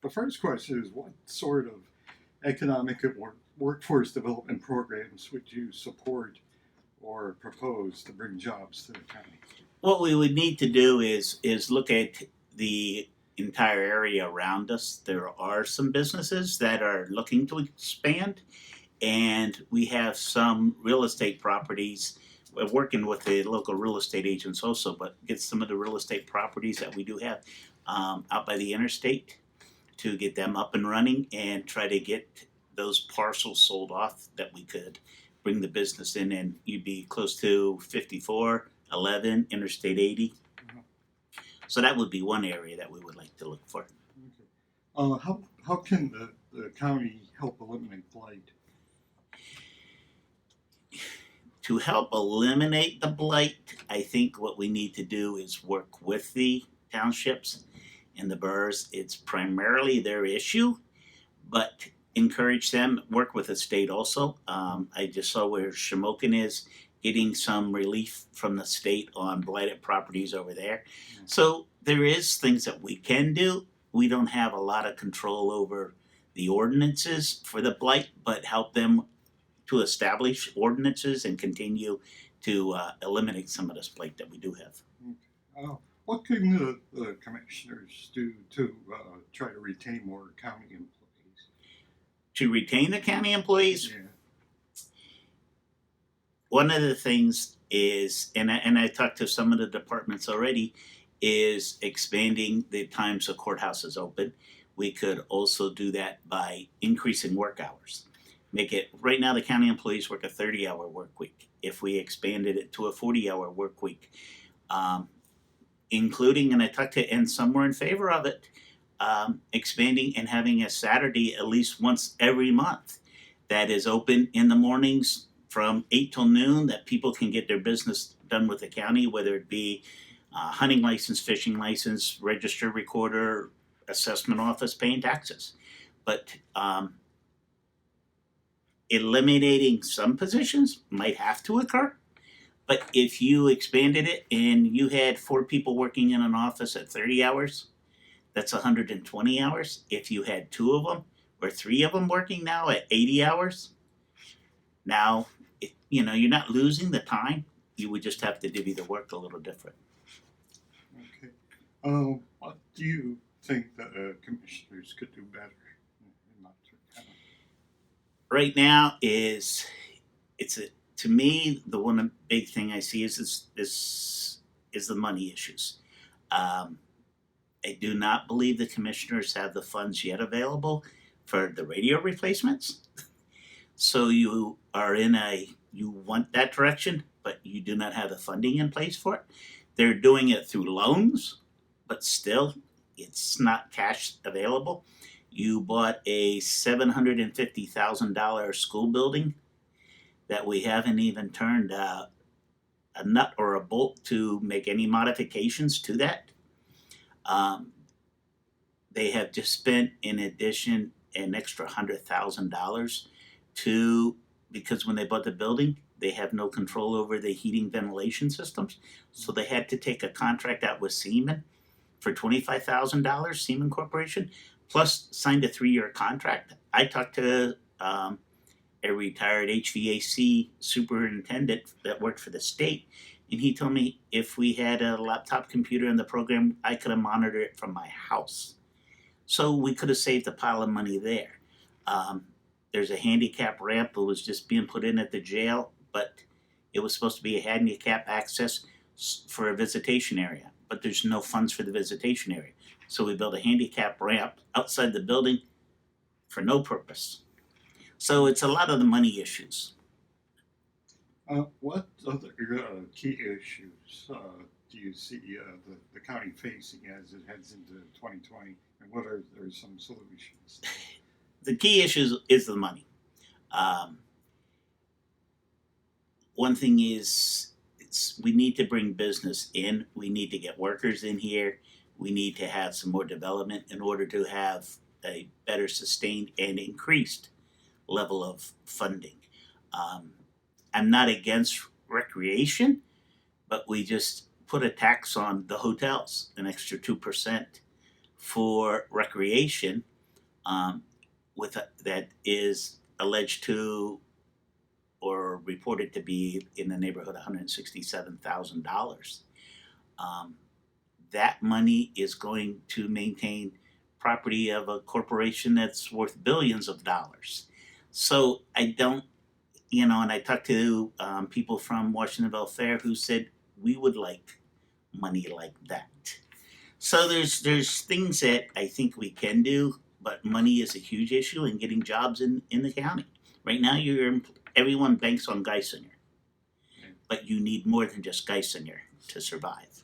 The first question is, what sort of economic and workforce development programs would you support or propose to bring jobs to the county? What we would need to do is look at the entire area around us. There are some businesses that are looking to expand, and we have some real estate properties. We're working with the local real estate agents also, but get some of the real estate properties that we do have out by the interstate to get them up and running and try to get those parcels sold off that we could bring the business in, and you'd be close to 54, 11, Interstate 80. So that would be one area that we would like to look for. Okay. How can the county help eliminate blight? To help eliminate the blight, I think what we need to do is work with the townships and the boroughs. It's primarily their issue, but encourage them, work with the state also. I just saw where Shamokin is getting some relief from the state on blighted properties over there. So there is things that we can do. We don't have a lot of control over the ordinances for the blight, but help them to establish ordinances and continue to eliminate some of this blight that we do have. What can the commissioners do to try to retain more county employees? To retain the county employees, Yeah. one of the things is, and I talked to some of the departments already, is expanding the times the courthouse is open. We could also do that by increasing work hours. Make it, right now the county employees work a 30-hour work week. If we expanded it to a 40-hour work week, including, and I talked to, and some were in favor of it, expanding and having a Saturday at least once every month that is open in the mornings from 8 till noon, that people can get their business done with the county, whether it be hunting license, fishing license, register recorder, assessment office, paying taxes. But eliminating some positions might have to occur. But if you expanded it and you had 4 people working in an office at 30 hours, that's 120 hours. If you had 2 of them or 3 of them working now at 80 hours, now, you're not losing the time. You would just have to divvy the work a little different. Okay. What do you think the commissioners could do better in Montour County? Right now to me, the one big thing I see is the money issues. I do not believe the commissioners have the funds yet available for the radio replacements. So you are you want that direction, but you do not have the funding in place for it. They're doing it through loans, but still, it's not cash available. You bought a $750,000 school building that we haven't even turned a nut or a bolt to make any modifications to that. They have just spent, in addition, an extra $100,000 because when they bought the building, they have no control over the heating ventilation systems. So they had to take a contract out with Siemens for $25,000, Siemens Corporation, plus signed a 3-year contract. I talked to a retired HVAC superintendent that worked for the state, and he told me if we had a laptop computer in the program, I could have monitored it from my house. So we could have saved a pile of money there. There's a handicap ramp that was just being put in at the jail, but it was supposed to be a handicap access for a visitation area, but there's no funds for the visitation area. So we built a handicap ramp outside the building for no purpose. So it's a lot of the money issues. What other key issues do you see the county facing as it heads into 2020, and what are some solutions? The key issue is the money. One thing is, we need to bring business in. We need to get workers in here. We need to have some more development in order to have a better sustained and increased level of funding. I'm not against recreation, but we just put a tax on the hotels, an extra 2% for recreation, that is alleged to or reported to be in the neighborhood of $167,000. That money is going to maintain property of a corporation that's worth billions of dollars. So I don't, and I talked to people from Washingtonville Fair who said we would like money like that. So there's things that I think we can do, but money is a huge issue in getting jobs in the county. Right now, everyone banks on Geisinger, but you need more than just Geisinger to survive.